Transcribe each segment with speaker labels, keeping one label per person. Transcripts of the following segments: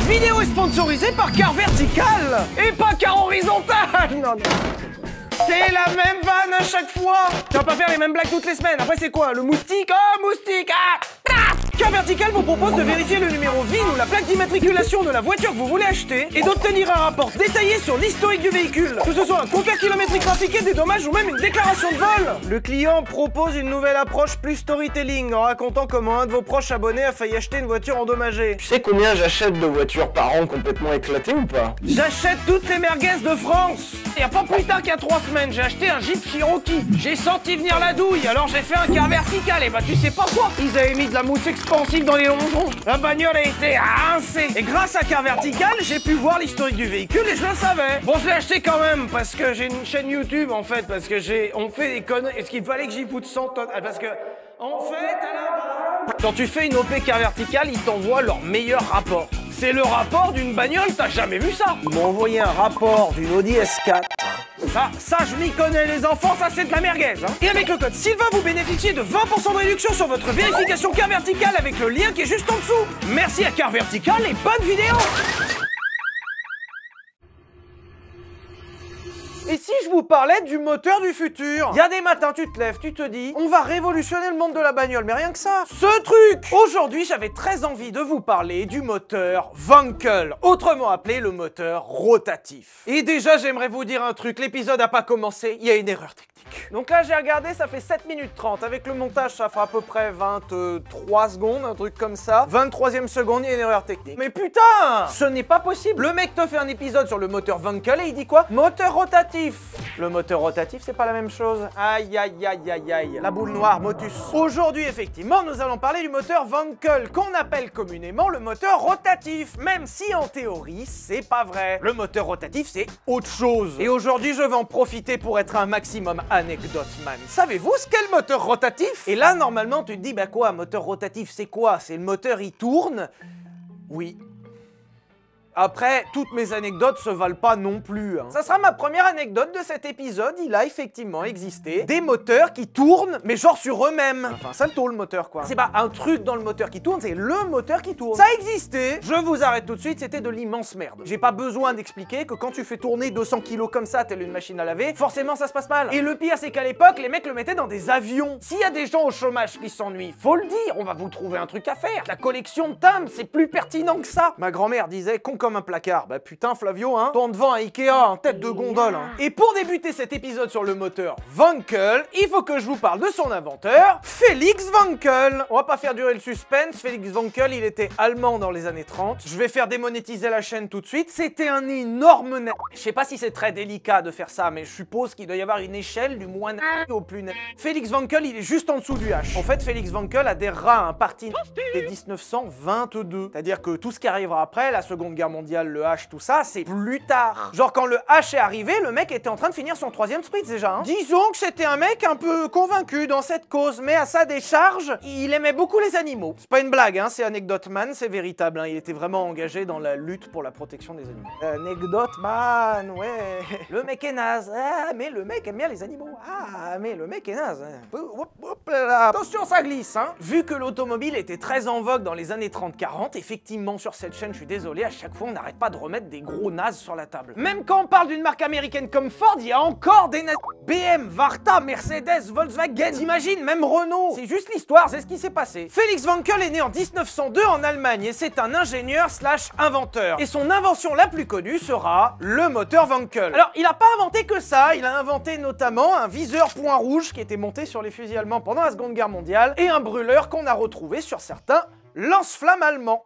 Speaker 1: vidéo est sponsorisée par Car Vertical et pas Car Horizontal. Non. C'est la même vanne à chaque fois. Tu vas pas faire les mêmes blagues toutes les semaines. Après c'est quoi? Le moustique? Oh moustique. Car Vertical vous propose de vérifier le numéro VIN ou la plaque d'immatriculation de la voiture que vous voulez acheter et d'obtenir un rapport détaillé sur l'historique du véhicule. Que ce soit un compteur kilométrique trafiqué, des dommages ou même une déclaration de vol. Le client propose une nouvelle approche plus storytelling en racontant comment un de vos proches abonnés a failli acheter une voiture endommagée.
Speaker 2: Tu sais combien j'achète de voitures par an complètement éclatées ou pas?
Speaker 1: J'achète toutes les merguez de France. Et pas plus tard qu'il y a 3 semaines, j'ai acheté un Jeep Cherokee. J'ai senti venir la douille, alors j'ai fait un Car Vertical. Et bah tu sais pas quoi, ils avaient mis de la mousse expansive dans les longerons. La bagnole a été rincée. Et grâce à Car Vertical, j'ai pu voir l'historique du véhicule et je le savais. Bon, je l'ai acheté quand même parce que j'ai une chaîne YouTube en fait, parce que on fait des conneries. Est-ce qu'il fallait que j'y foute 100 tonnes? Parce que en fait, à la base, quand tu fais une OP Car Vertical, ils t'envoient leur meilleur rapport. C'est le rapport d'une bagnole, t'as jamais vu ça? Ils m'ont envoyé un rapport d'une Audi S4. Ça, je m'y connais les enfants, ça c'est de la merguez, hein. Et avec le code Sylvain, vous bénéficiez de 20% de réduction sur votre vérification Car Vertical avec le lien qui est juste en dessous. Merci à Car Vertical et bonne vidéo. Et si je vous parlais du moteur du futur? Il y a des matins, tu te lèves, tu te dis, on va révolutionner le monde de la bagnole, mais rien que ça. Ce truc! Aujourd'hui, j'avais très envie de vous parler du moteur Wankel, autrement appelé le moteur rotatif. Et déjà, j'aimerais vous dire un truc, l'épisode n'a pas commencé, il y a une erreur technique. Donc là, j'ai regardé, ça fait 7 minutes 30. Avec le montage, ça fera à peu près 23 secondes, un truc comme ça. 23e seconde, il y a une erreur technique. Mais putain! Ce n'est pas possible. Le mec te fait un épisode sur le moteur Wankel et il dit quoi? Moteur rotatif. Le moteur rotatif, c'est pas la même chose. Aïe, aïe, aïe, aïe, aïe. La boule noire, Motus. Aujourd'hui, effectivement, nous allons parler du moteur Wankel, qu'on appelle communément le moteur rotatif, même si en théorie, c'est pas vrai. Le moteur rotatif, c'est autre chose. Et aujourd'hui, je vais en profiter pour être un maximum anecdote man. Savez-vous ce qu'est le moteur rotatif? Et là, normalement, tu te dis, bah quoi, moteur rotatif, c'est quoi? C'est le moteur, il tourne? Oui. Après, toutes mes anecdotes se valent pas non plus, hein. Ça sera ma première anecdote de cet épisode. Il a effectivement existé des moteurs qui tournent, mais genre sur eux-mêmes. Enfin, ça le tourne le moteur, quoi. C'est pas un truc dans le moteur qui tourne, c'est le moteur qui tourne. Ça existait. Je vous arrête tout de suite, c'était de l'immense merde. J'ai pas besoin d'expliquer que quand tu fais tourner 200 kilos comme ça, telle une machine à laver, forcément ça se passe mal. Et le pire, c'est qu'à l'époque, les mecs le mettaient dans des avions. S'il y a des gens au chômage qui s'ennuient, faut le dire, on va vous trouver un truc à faire. La collection de timbres, c'est plus pertinent que ça. Ma grand-mère disait con comme un placard. Bah putain Flavio, hein, tourne devant un Ikea en tête de gondole, hein. Et pour débuter cet épisode sur le moteur Wankel, il faut que je vous parle de son inventeur, Felix Wankel. On va pas faire durer le suspense, Felix Wankel, il était allemand dans les années 30. Je vais faire démonétiser la chaîne tout de suite. C'était un énorme net. Je sais pas si c'est très délicat de faire ça, mais je suppose qu'il doit y avoir une échelle du moins au plus net. Felix Wankel, il est juste en dessous du H. En fait, Felix Wankel adhérera à un parti dès 1922. C'est-à-dire que tout ce qui arrivera après, la Seconde Guerre mondiale, le H, tout ça, c'est plus tard. Genre quand le H est arrivé, le mec était en train de finir son 3e spritz déjà, hein. Disons que c'était un mec un peu convaincu dans cette cause, mais à sa décharge, il aimait beaucoup les animaux. C'est pas une blague, hein, c'est anecdote man, c'est véritable, hein. Il était vraiment engagé dans la lutte pour la protection des animaux. Anecdote man, ouais. Le mec est naze. Ah, mais le mec aime bien les animaux. Ah, mais le mec est naze. Hop là. Attention, ça glisse, hein. Vu que l'automobile était très en vogue dans les années 30-40, effectivement, sur cette chaîne, je suis désolé, à chaque fois, on n'arrête pas de remettre des gros nazes sur la table. Même quand on parle d'une marque américaine comme Ford, il y a encore des nazes. BM, Varta, Mercedes, Volkswagen, t'imagines, même Renault. C'est juste l'histoire, c'est ce qui s'est passé. Felix Wankel est né en 1902 en Allemagne et c'est un ingénieur / inventeur. Et son invention la plus connue sera le moteur Wankel. Alors, il a pas inventé que ça, il a inventé notamment un viseur point rouge qui était monté sur les fusils allemands pendant la Seconde Guerre mondiale et un brûleur qu'on a retrouvé sur certains lance-flammes allemands.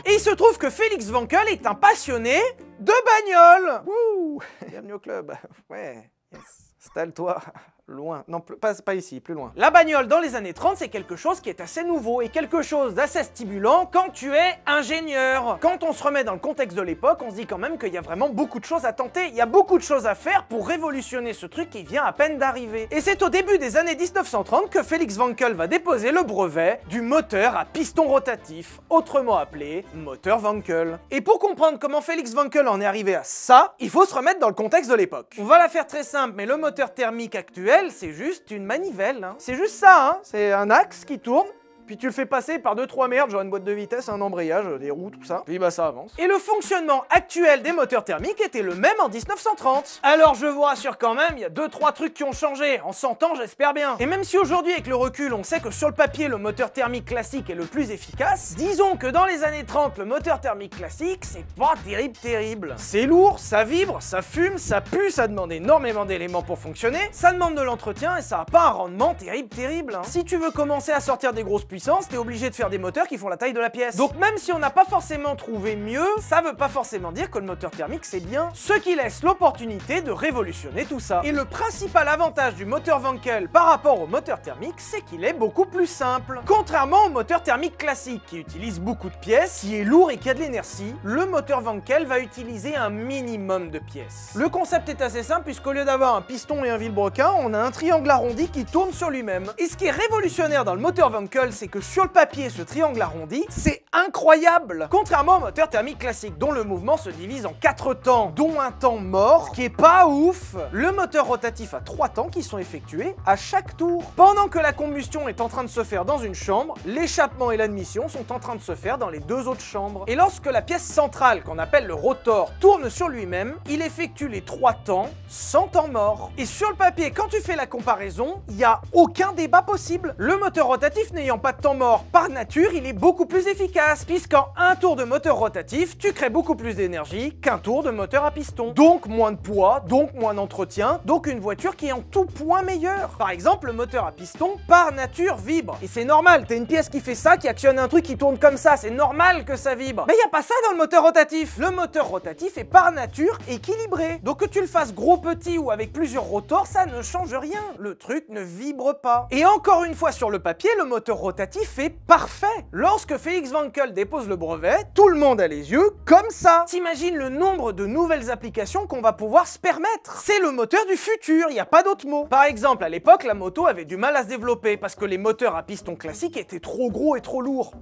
Speaker 1: Et il se trouve que Felix Wankel est un passionné de bagnole. Wouh! Bienvenue au club. Ouais, yes. Installe-toi. Loin. Non, pas ici, plus loin. La bagnole dans les années 30, c'est quelque chose qui est assez nouveau et quelque chose d'assez stimulant quand tu es ingénieur. Quand on se remet dans le contexte de l'époque, on se dit quand même qu'il y a vraiment beaucoup de choses à tenter. Il y a beaucoup de choses à faire pour révolutionner ce truc qui vient à peine d'arriver. Et c'est au début des années 1930 que Felix Wankel va déposer le brevet du moteur à piston rotatif, autrement appelé moteur Wankel. Et pour comprendre comment Felix Wankel en est arrivé à ça, il faut se remettre dans le contexte de l'époque. On va la faire très simple, mais le moteur thermique actuel, c'est juste une manivelle, hein. C'est juste ça, hein. C'est un axe qui tourne Puis tu le fais passer par 2-3 merdes, genre une boîte de vitesse, un embrayage, des roues, tout ça. Puis bah ça avance. Et le fonctionnement actuel des moteurs thermiques était le même en 1930. Alors je vous rassure quand même, il y a 2-3 trucs qui ont changé. En 100 ans, j'espère bien. Et même si aujourd'hui, avec le recul, on sait que sur le papier, le moteur thermique classique est le plus efficace, disons que dans les années 30, le moteur thermique classique, c'est pas terrible. C'est lourd, ça vibre, ça fume, ça pue, ça demande énormément d'éléments pour fonctionner, ça demande de l'entretien et ça a pas un rendement terrible. Si tu veux commencer à sortir des grosses puissances, t'es obligé de faire des moteurs qui font la taille de la pièce. Donc même si on n'a pas forcément trouvé mieux, ça veut pas forcément dire que le moteur thermique c'est bien, ce qui laisse l'opportunité de révolutionner tout ça. Et le principal avantage du moteur Wankel par rapport au moteur thermique, c'est qu'il est beaucoup plus simple. Contrairement au moteur thermique classique qui utilise beaucoup de pièces, qui est lourd et qui a de l'inertie, le moteur Wankel va utiliser un minimum de pièces. Le concept est assez simple puisqu'au lieu d'avoir un piston et un vilebrequin, on a un triangle arrondi qui tourne sur lui-même. Et ce qui est révolutionnaire dans le moteur Wankel, c'est que sur le papier, ce triangle arrondi, c'est incroyable. Contrairement au moteur thermique classique, dont le mouvement se divise en 4 temps, dont un temps mort, qui est pas ouf. Le moteur rotatif a 3 temps qui sont effectués à chaque tour. Pendant que la combustion est en train de se faire dans une chambre, l'échappement et l'admission sont en train de se faire dans les 2 autres chambres. Et lorsque la pièce centrale, qu'on appelle le rotor, tourne sur lui-même, il effectue les 3 temps sans temps mort. Et sur le papier, quand tu fais la comparaison, il n'y a aucun débat possible. Le moteur rotatif n'ayant pas de temps mort par nature, il est beaucoup plus efficace, puisqu'en un tour de moteur rotatif, tu crées beaucoup plus d'énergie qu'un tour de moteur à piston. Donc moins de poids, donc moins d'entretien, donc une voiture qui est en tout point meilleure. Par exemple, le moteur à piston, par nature, vibre. Et c'est normal, t'as une pièce qui fait ça, qui actionne un truc qui tourne comme ça, c'est normal que ça vibre. Mais il n'y a pas ça dans le moteur rotatif. Le moteur rotatif est par nature équilibré. Donc que tu le fasses gros, petit ou avec plusieurs rotors, ça ne change rien. Le truc ne vibre pas. Et encore une fois sur le papier, le moteur rotatif est parfait. Lorsque Felix Wankel dépose le brevet, tout le monde a les yeux comme ça. T'imagines le nombre de nouvelles applications qu'on va pouvoir se permettre. C'est le moteur du futur, il n'y a pas d'autre mot. Par exemple, à l'époque, la moto avait du mal à se développer parce que les moteurs à piston classiques étaient trop gros et trop lourds.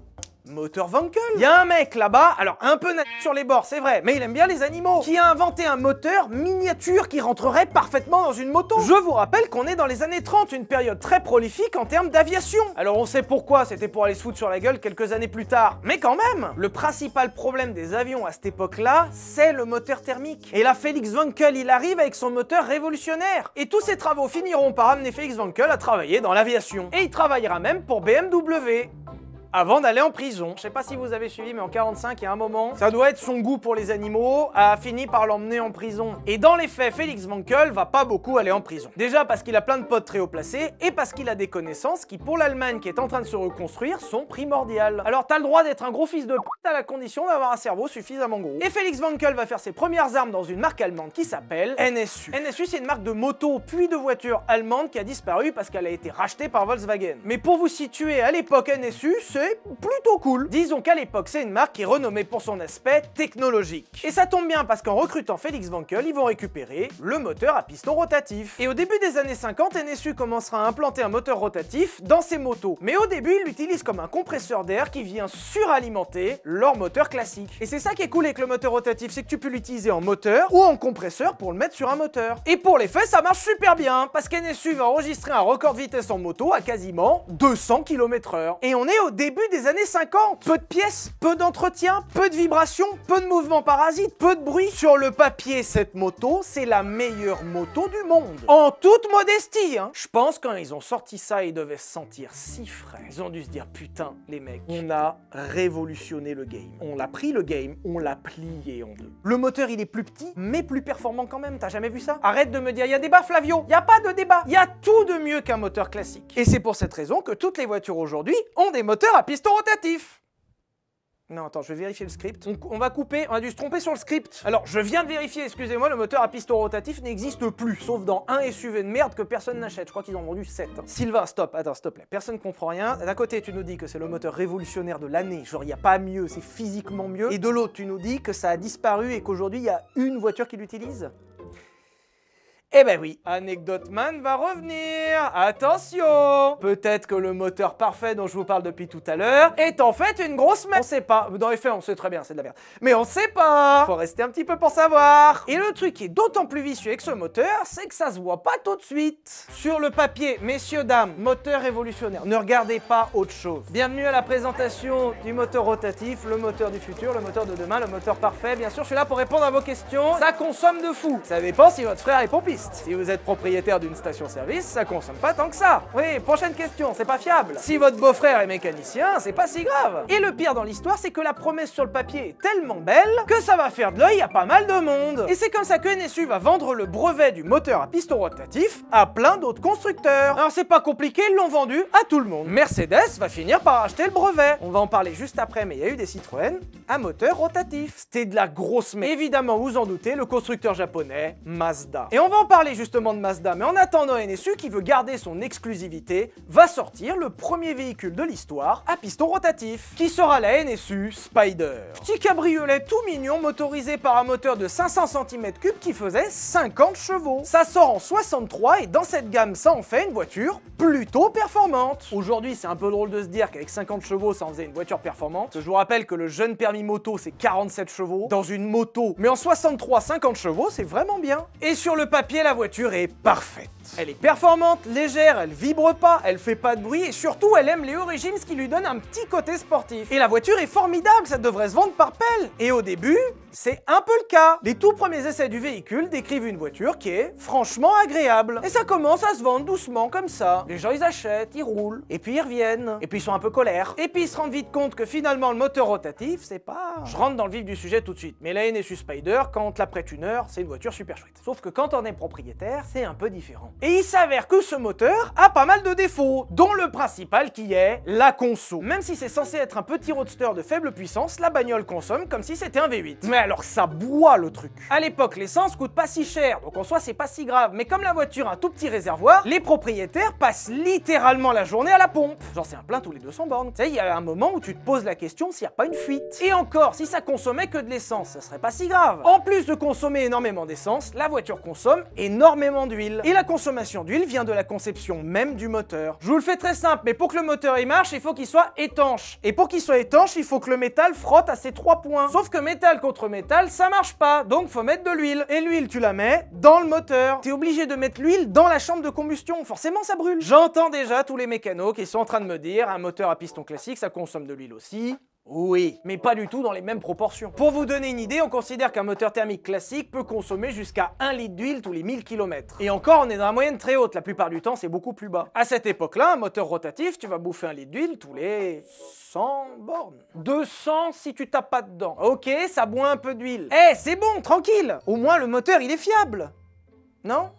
Speaker 1: Moteur Wankel. Il y a un mec là-bas, alors un peu sur les bords, c'est vrai, mais il aime bien les animaux, qui a inventé un moteur miniature qui rentrerait parfaitement dans une moto. Je vous rappelle qu'on est dans les années 30, une période très prolifique en termes d'aviation. Alors on sait pourquoi, c'était pour aller se foutre sur la gueule quelques années plus tard. Mais quand même, le principal problème des avions à cette époque-là, c'est le moteur thermique. Et là, Felix Wankel, il arrive avec son moteur révolutionnaire. Et tous ses travaux finiront par amener Felix Wankel à travailler dans l'aviation. Et il travaillera même pour BMW. Avant d'aller en prison. Je sais pas si vous avez suivi, mais en 45, il y a un moment, ça doit être son goût pour les animaux, a fini par l'emmener en prison. Et dans les faits, Felix Wankel va pas beaucoup aller en prison. Déjà parce qu'il a plein de potes très haut placés, et parce qu'il a des connaissances qui, pour l'Allemagne qui est en train de se reconstruire, sont primordiales. Alors t'as le droit d'être un gros fils de p*** à la condition d'avoir un cerveau suffisamment gros. Et Felix Wankel va faire ses premières armes dans une marque allemande qui s'appelle NSU. NSU, c'est une marque de moto puis de voiture allemande qui a disparu parce qu'elle a été rachetée par Volkswagen. Mais pour vous situer, à l'époque, NSU, c'est plutôt cool. Disons qu'à l'époque, c'est une marque qui est renommée pour son aspect technologique. Et ça tombe bien parce qu'en recrutant Felix Wankel, ils vont récupérer le moteur à piston rotatif. Et au début des années 50, NSU commencera à implanter un moteur rotatif dans ses motos. Mais au début, ils l'utilisent comme un compresseur d'air qui vient suralimenter leur moteur classique. Et c'est ça qui est cool avec le moteur rotatif, c'est que tu peux l'utiliser en moteur ou en compresseur pour le mettre sur un moteur. Et pour les faits, ça marche super bien parce qu'NSU va enregistrer un record de vitesse en moto à quasiment 200 km/h. Et on est au début des années 50. Peu de pièces, peu d'entretien, peu de vibrations, peu de mouvements parasites, peu de bruit. Sur le papier, cette moto, c'est la meilleure moto du monde. En toute modestie, hein. Je pense quand ils ont sorti ça, ils devaient se sentir si frais. Ils ont dû se dire, putain, les mecs, on a révolutionné le game. On l'a pris le game, on l'a plié en deux. Le moteur, il est plus petit, mais plus performant quand même. T'as jamais vu ça? Arrête de me dire, il y a débat, Flavio. Il y a pas de débat. Il y a tout de mieux qu'un moteur classique. Et c'est pour cette raison que toutes les voitures aujourd'hui ont des moteurs à piston rotatif. Non, attends, je vais vérifier le script. On va couper, on a dû se tromper sur le script. Alors, je viens de vérifier, excusez-moi, le moteur à piston rotatif n'existe plus, sauf dans un SUV de merde que personne n'achète. Je crois qu'ils en ont vendu 7. Sylvain, stop, attends, s'il te plaît. Personne comprend rien. D'un côté, tu nous dis que c'est le moteur révolutionnaire de l'année, genre il n'y a pas mieux, c'est physiquement mieux. Et de l'autre, tu nous dis que ça a disparu et qu'aujourd'hui, il y a une voiture qui l'utilise. Eh ben oui, Anecdote Man va revenir. Attention! Peut-être que le moteur parfait dont je vous parle depuis tout à l'heure est en fait une grosse merde. On sait pas. Dans les faits, on sait très bien, c'est de la merde. Mais on sait pas. Faut rester un petit peu pour savoir. Et le truc qui est d'autant plus vicieux avec ce moteur, c'est que ça se voit pas tout de suite. Sur le papier, messieurs, dames, moteur révolutionnaire. Ne regardez pas autre chose. Bienvenue à la présentation du moteur rotatif, le moteur du futur, le moteur de demain, le moteur parfait. Bien sûr, je suis là pour répondre à vos questions. Ça consomme de fou. Ça dépend si votre frère est pompiste. Si vous êtes propriétaire d'une station-service, ça consomme pas tant que ça. Oui, prochaine question, c'est pas fiable. Si votre beau-frère est mécanicien, c'est pas si grave. Et le pire dans l'histoire, c'est que la promesse sur le papier est tellement belle que ça va faire de l'œil à pas mal de monde. Et c'est comme ça que NSU va vendre le brevet du moteur à piston rotatif à plein d'autres constructeurs. Alors c'est pas compliqué, ils l'ont vendu à tout le monde. Mercedes va finir par acheter le brevet. On va en parler juste après, mais il y a eu des Citroën à moteur rotatif. C'était de la grosse merde. Évidemment, vous en doutez, le constructeur japonais, Mazda. Et on va en parler justement de Mazda, mais en attendant, NSU, qui veut garder son exclusivité, va sortir le premier véhicule de l'histoire à piston rotatif, qui sera la NSU Spider. Petit cabriolet tout mignon motorisé par un moteur de 500 cm3 qui faisait 50 chevaux. Ça sort en 63 et dans cette gamme, ça en fait une voiture plutôt performante. Aujourd'hui, c'est un peu drôle de se dire qu'avec 50 chevaux, ça en faisait une voiture performante. Je vous rappelle que le jeune permis moto, c'est 47 chevaux dans une moto, mais en 63, 50 chevaux, c'est vraiment bien. Et sur le papier, la voiture est parfaite. Elle est performante, légère, elle vibre pas, elle fait pas de bruit et surtout elle aime les hauts régimes, ce qui lui donne un petit côté sportif. Et la voiture est formidable, ça devrait se vendre par pelle. Et au début, c'est un peu le cas. Les tout premiers essais du véhicule décrivent une voiture qui est franchement agréable. Et ça commence à se vendre doucement comme ça. Les gens ils achètent, ils roulent, et puis ils reviennent, et puis ils sont un peu colères. Et puis ils se rendent vite compte que finalement le moteur rotatif, c'est pas... Je rentre dans le vif du sujet tout de suite. Mais la NSU Spider, quand on te la prête une heure, c'est une voiture super chouette. Sauf que quand on est propriétaire, c'est un peu différent. Et il s'avère que ce moteur a pas mal de défauts, dont le principal qui est la conso. Même si c'est censé être un petit roadster de faible puissance, la bagnole consomme comme si c'était un V8. Mais alors ça boit le truc. À l'époque, l'essence coûte pas si cher, donc en soi c'est pas si grave. Mais comme la voiture a un tout petit réservoir, les propriétaires passent littéralement la journée à la pompe. Genre c'est un plein tous les 200 bornes. Tu sais, il y a un moment où tu te poses la question s'il n'y a pas une fuite. Et encore, si ça consommait que de l'essence, ça serait pas si grave. En plus de consommer énormément d'essence, la voiture consomme énormément d'huile. Et la consommation d'huile vient de la conception même du moteur. Je vous le fais très simple, mais pour que le moteur il marche, il faut qu'il soit étanche. Et pour qu'il soit étanche, il faut que le métal frotte à ces 3 points. Sauf que métal contre métal, ça marche pas, donc faut mettre de l'huile. Et l'huile, tu la mets dans le moteur. T'es obligé de mettre l'huile dans la chambre de combustion, forcément ça brûle. J'entends déjà tous les mécanos qui sont en train de me dire, un moteur à piston classique, ça consomme de l'huile aussi. Oui, mais pas du tout dans les mêmes proportions. Pour vous donner une idée, on considère qu'un moteur thermique classique peut consommer jusqu'à 1 litre d'huile tous les 1000 km. Et encore, on est dans la moyenne très haute, la plupart du temps c'est beaucoup plus bas. À cette époque-là, un moteur rotatif, tu vas bouffer 1 litre d'huile tous les 100 bornes. 200 si tu tapes pas dedans. Ok, ça boit un peu d'huile. Eh, c'est bon, tranquille. Au moins le moteur il est fiable. Non?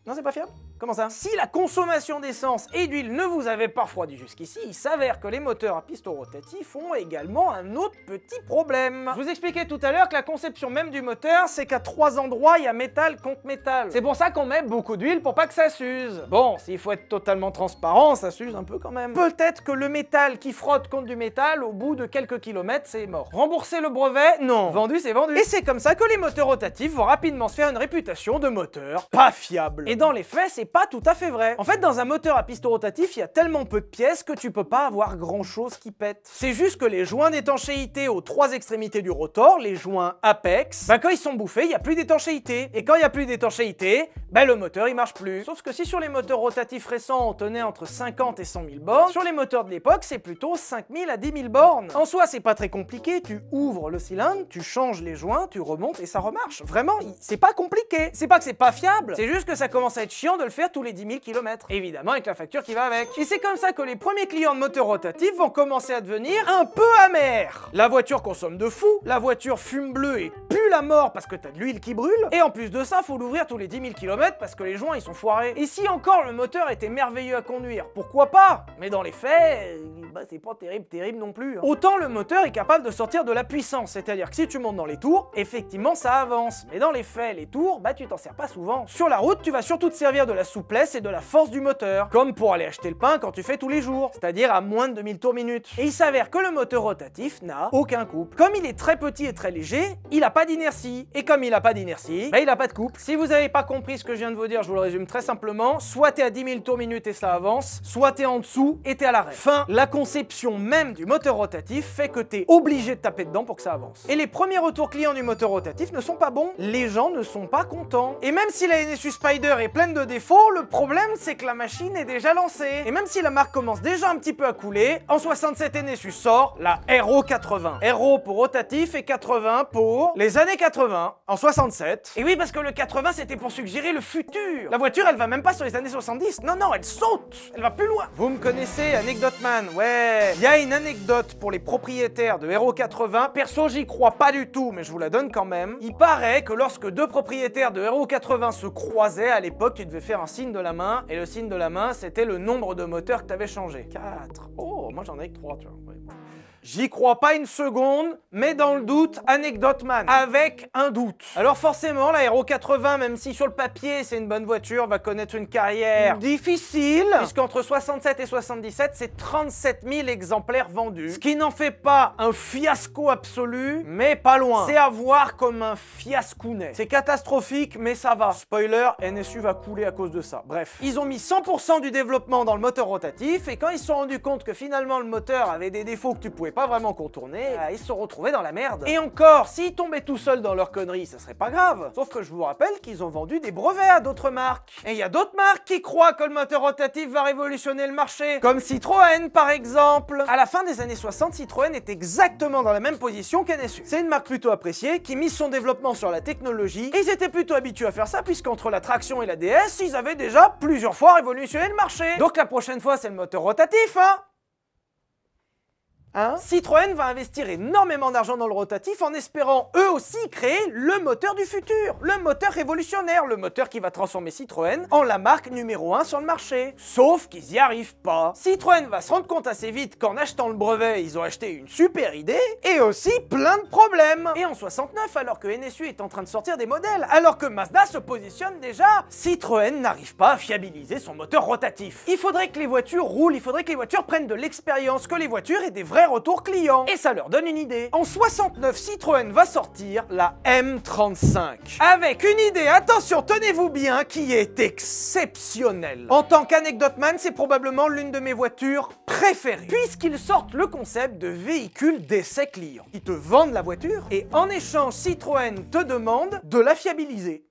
Speaker 1: Non, c'est pas fiable? Comment ça? Si la consommation d'essence et d'huile ne vous avait pas refroidi jusqu'ici, il s'avère que les moteurs à piston rotatif ont également un autre petit problème. Je vous expliquais tout à l'heure que la conception même du moteur, c'est qu'à 3 endroits, il y a métal contre métal. C'est pour ça qu'on met beaucoup d'huile pour pas que ça s'use. Bon, s'il faut être totalement transparent, ça s'use un peu quand même. Peut-être que le métal qui frotte contre du métal, au bout de quelques kilomètres, c'est mort. Rembourser le brevet? Non. Vendu, c'est vendu. Et c'est comme ça que les moteurs rotatifs vont rapidement se faire une réputation de moteur pas fiable. Et dans les faits, c'est pas tout à fait vrai. En fait, dans un moteur à piston rotatif, il y a tellement peu de pièces que tu peux pas avoir grand chose qui pète. C'est juste que les joints d'étanchéité aux 3 extrémités du rotor, les joints apex, bah quand ils sont bouffés, il y a plus d'étanchéité. Et quand il y a plus d'étanchéité, bah le moteur il marche plus. Sauf que si sur les moteurs rotatifs récents, on tenait entre 50 et 100 000 bornes, sur les moteurs de l'époque, c'est plutôt 5 000 à 10 000 bornes. En soi, c'est pas très compliqué, tu ouvres le cylindre, tu changes les joints, tu remontes et ça remarche. Vraiment, c'est pas compliqué. C'est pas que c'est pas fiable, c'est juste que ça commence à être chiant de le faire tous les 10 000 km. Évidemment avec la facture qui va avec. Et c'est comme ça que les premiers clients de moteurs rotatifs vont commencer à devenir un peu amers. La voiture consomme de fou, la voiture fume bleu et pue la mort parce que t'as de l'huile qui brûle, et en plus de ça, faut l'ouvrir tous les 10 000 km parce que les joints ils sont foirés. Et si encore le moteur était merveilleux à conduire, pourquoi pas? Mais dans les faits, bah c'est pas terrible non plus. Autant le moteur est capable de sortir de la puissance, c'est-à-dire que si tu montes dans les tours, effectivement ça avance. Mais dans les faits, les tours, bah tu t'en sers pas souvent. Sur la route, tu vas surtout te servir de la souplesse et de la force du moteur, comme pour aller acheter le pain quand tu fais tous les jours, c'est-à-dire à moins de 2000 tours minute. Et il s'avère que le moteur rotatif n'a aucun couple. Comme il est très petit et très léger, il n'a pas d'inertie. Et comme il n'a pas d'inertie, il n'a pas de couple. Si vous n'avez pas compris ce que je viens de vous dire, je vous le résume très simplement. Soit t'es à 10 000 tours minute et ça avance, soit t'es en dessous et t'es à l'arrêt. Fin, la conception même du moteur rotatif fait que t'es obligé de taper dedans pour que ça avance. Et les premiers retours clients du moteur rotatif ne sont pas bons. Les gens ne sont pas contents. Et même si la NSU Spider est pleine de défauts, le problème c'est que la machine est déjà lancée. Et même si la marque commence déjà un petit peu à couler, en 67 NSU sort la RO 80. RO pour rotatif et 80 pour les années 80 en 67. Et oui, parce que le 80 c'était pour suggérer le futur. La voiture elle va même pas sur les années 70. Non, non, elle saute. Elle va plus loin. Vous me connaissez, Anecdote Man. Ouais, il y a une anecdote pour les propriétaires de RO 80. Perso, j'y crois pas du tout, mais je vous la donne quand même. Il paraît que lorsque deux propriétaires de RO 80 se croisaient, à l'époque, tu devais faire un signe de la main, et le signe de la main, c'était le nombre de moteurs que tu avais changé. 4. Oh, moi j'en ai que 3, tu vois. Ouais. J'y crois pas une seconde, mais dans le doute, Anecdote Man, avec un doute. Alors forcément, la RO 80, même si sur le papier c'est une bonne voiture, va connaître une carrière difficile, puisqu'entre 67 et 77, c'est 37 000 exemplaires vendus, ce qui n'en fait pas un fiasco absolu, mais pas loin. C'est à voir comme un fiascounet. C'est catastrophique, mais ça va. Spoiler, NSU va couler à cause de ça. Bref, ils ont mis 100% du développement dans le moteur rotatif, et quand ils se sont rendus compte que finalement le moteur avait des défauts que tu pouvais pas vraiment contourner, ils se sont retrouvés dans la merde. Et encore, s'ils tombaient tout seuls dans leur connerie, ça serait pas grave. Sauf que je vous rappelle qu'ils ont vendu des brevets à d'autres marques. Et il y a d'autres marques qui croient que le moteur rotatif va révolutionner le marché. Comme Citroën, par exemple. À la fin des années 60, Citroën est exactement dans la même position qu'NSU. C'est une marque plutôt appréciée qui mise son développement sur la technologie. Et ils étaient plutôt habitués à faire ça, puisqu'entre la traction et la DS, ils avaient déjà plusieurs fois révolutionné le marché. Donc la prochaine fois, c'est le moteur rotatif, hein. Citroën va investir énormément d'argent dans le rotatif en espérant eux aussi créer le moteur du futur, le moteur révolutionnaire, le moteur qui va transformer Citroën en la marque numéro 1 sur le marché. Sauf qu'ils y arrivent pas. Citroën va se rendre compte assez vite qu'en achetant le brevet, ils ont acheté une super idée et aussi plein de problèmes. Et en 69, alors que NSU est en train de sortir des modèles, alors que Mazda se positionne déjà, Citroën n'arrive pas à fiabiliser son moteur rotatif. Il faudrait que les voitures roulent, il faudrait que les voitures prennent de l'expérience, que les voitures aient des vrais retour client. Et ça leur donne une idée. En 69, Citroën va sortir la M35. Avec une idée, attention, tenez-vous bien, qui est exceptionnelle. En tant qu'Anecdote Man, c'est probablement l'une de mes voitures préférées. Puisqu'ils sortent le concept de véhicule d'essai client. Ils te vendent la voiture et en échange, Citroën te demande de la fiabiliser.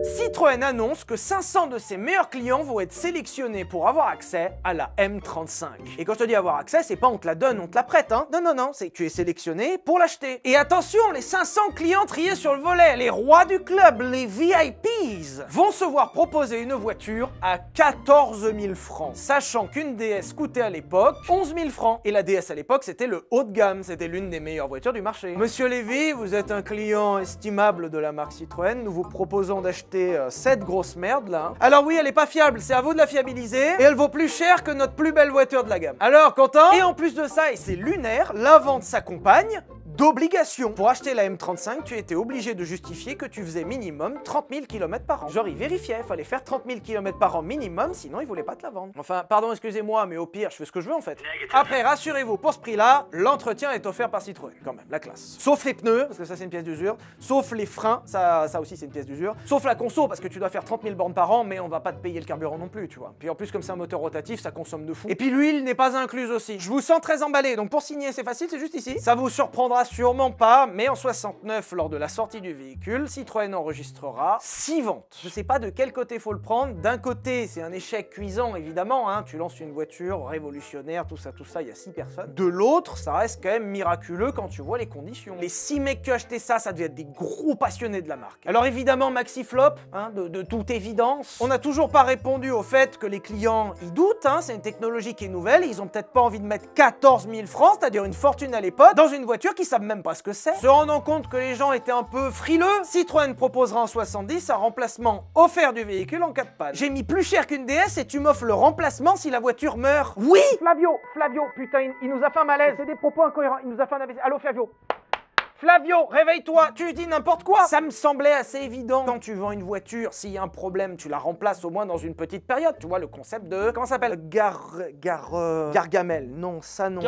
Speaker 1: Citroën annonce que 500 de ses meilleurs clients vont être sélectionnés pour avoir accès à la M35. Et quand je te dis avoir accès, c'est pas on te la donne, on te la prête, hein. Non, non, non, c'est que tu es sélectionné pour l'acheter. Et attention, les 500 clients triés sur le volet, les rois du club, les VIPs, vont se voir proposer une voiture à 14 000 francs. Sachant qu'une DS coûtait à l'époque 11 000 francs. Et la DS à l'époque, c'était le haut de gamme, c'était l'une des meilleures voitures du marché. Monsieur Lévy, vous êtes un client estimable de la marque Citroën, nous vous proposons d'acheter cette grosse merde là. Alors oui, elle est pas fiable, c'est à vous de la fiabiliser et elle vaut plus cher que notre plus belle voiture de la gamme. Alors, content? Et en plus de ça, et c'est lunaire, la vente s'accompagne d'obligations. Pour acheter la M35, tu étais obligé de justifier que tu faisais minimum 30 000 km par an. Genre, ils vérifiaient, fallait faire 30 000 km par an minimum, sinon ils voulaient pas te la vendre. Enfin, pardon, excusez-moi, mais au pire, je fais ce que je veux en fait. Après, rassurez-vous, pour ce prix-là, l'entretien est offert par Citroën, quand même, la classe. Sauf les pneus, parce que ça c'est une pièce d'usure. Sauf les freins, ça aussi c'est une pièce d'usure. Sauf la conso, parce que tu dois faire 30 000 bornes par an, mais on va pas te payer le carburant non plus, tu vois. Puis en plus, comme c'est un moteur rotatif, ça consomme de fou. Et puis l'huile n'est pas incluse aussi. Je vous sens très emballé, donc pour signer, c'est facile, c'est juste ici. Ça vous surprendra sûrement pas, mais en 69, lors de la sortie du véhicule, Citroën enregistrera 6 ventes. Je sais pas de quel côté faut le prendre. D'un côté, c'est un échec cuisant, évidemment, hein. Tu lances une voiture révolutionnaire, tout ça, il y a 6 personnes. De l'autre, ça reste quand même miraculeux quand tu vois les conditions. Les 6 mecs qui achetaient ça, ça devait être des gros passionnés de la marque. Alors évidemment, maxi flop, hein, de toute évidence. On n'a toujours pas répondu au fait que les clients, ils doutent, hein, c'est une technologie qui est nouvelle, ils ont peut-être pas envie de mettre 14 000 francs, c'est-à-dire une fortune à l'époque, dans une voiture qu'ils savent même pas ce que c'est. Se rendant compte que les gens étaient un peu frileux, Citroën proposera en 70 un remplacement offert du véhicule en cas de panne. J'ai mis plus cher qu'une DS et tu m'offres le remplacement si la voiture meurt. Oui! Flavio, putain, il nous a fait un malaise. C'est des propos incohérents, il nous a fait un AVC. Allô Flavio? Flavio, réveille-toi, tu dis n'importe quoi. Ça me semblait assez évident. Quand tu vends une voiture, s'il y a un problème, tu la remplaces au moins dans une petite période. Tu vois, le concept de... Comment ça s'appelle? Gargamel. Non, ça non.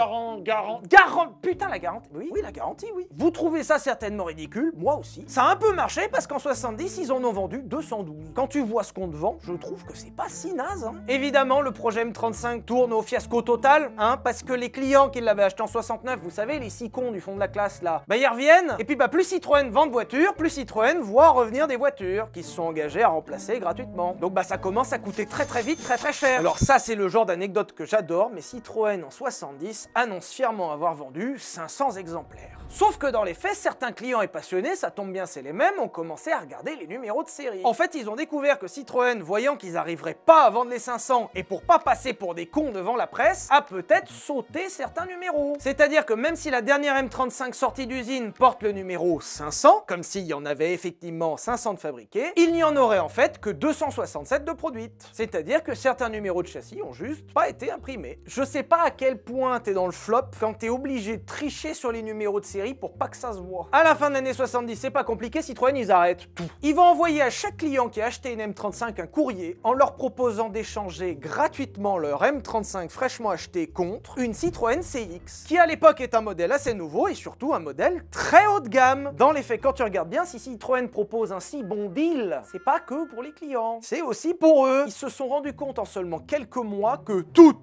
Speaker 1: Putain, la garantie. Oui, la garantie, oui. Vous trouvez ça certainement ridicule, moi aussi. Ça a un peu marché parce qu'en 70, ils en ont vendu 212. Quand tu vois ce qu'on te vend, je trouve que c'est pas si naze, hein. Évidemment, le projet M35 tourne au fiasco total, hein, parce que les clients qui l'avaient acheté en 69, vous savez, les 6 cons du fond de la classe, là, bah ils reviennent. Et puis bah plus Citroën vend de voitures, plus Citroën voit revenir des voitures qui se sont engagées à remplacer gratuitement. Donc bah ça commence à coûter très vite, très cher. Alors ça c'est le genre d'anecdote que j'adore, mais Citroën en 70 annonce fièrement avoir vendu 500 exemplaires. Sauf que dans les faits, certains clients et passionnés, ça tombe bien c'est les mêmes, ont commencé à regarder les numéros de série. En fait ils ont découvert que Citroën, voyant qu'ils n'arriveraient pas à vendre les 500 et pour pas passer pour des cons devant la presse, a peut-être sauté certains numéros. C'est-à-dire que même si la dernière M35 sortie d'usine porte le numéro 500, comme s'il y en avait effectivement 500 de fabriqués, il n'y en aurait en fait que 267 de produites. C'est-à-dire que certains numéros de châssis ont juste pas été imprimés. Je sais pas à quel point t'es dans le flop quand t'es obligé de tricher sur les numéros de série pour pas que ça se voit. À la fin de l'année 70, c'est pas compliqué, Citroën ils arrêtent tout. Ils vont envoyer à chaque client qui a acheté une M35 un courrier en leur proposant d'échanger gratuitement leur M35 fraîchement acheté contre une Citroën CX, qui à l'époque est un modèle assez nouveau et surtout un modèle très haut de gamme. Dans les faits, quand tu regardes bien, si Citroën propose un si bon deal, c'est pas que pour les clients, c'est aussi pour eux. Ils se sont rendus compte en seulement quelques mois que toutes